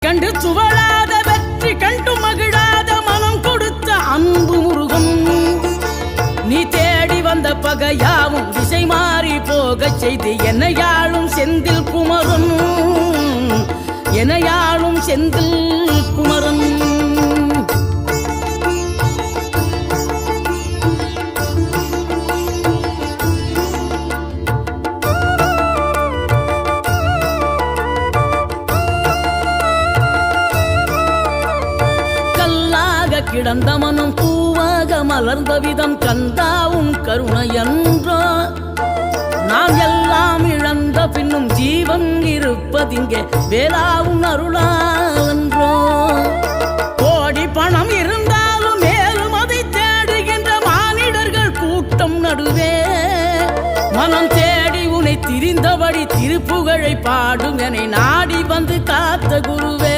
கண்டு சுவழாத வெற்றி கண்டு மகிழாத மனம் கொடுத்த அன்பு முருகன். நீ தேடி வந்த பகையாவும் திசை மாறி போகச் செய்து என்னையாளும் செந்தில் குமரன், என்னையாளும் செந்தில் குமரன். கிடந்த மனம் பூவாக மலர்ந்த விதம் கந்தாவும் கருணை என்றோ. நாம் எல்லாம் இழந்த பின்னும் ஜீவன் இருப்பதிங்கே வேளாவும் அருளா என்றோ. கோடி பணம் இருந்தாலும் மேலும் அதை தேடுகின்ற மானிடர்கள் கூட்டம் நடுவே மனம் தேடி உன்னை திரிந்தபடி திருப்புகழை பாடும் என நாடி வந்து காத்த குருவே.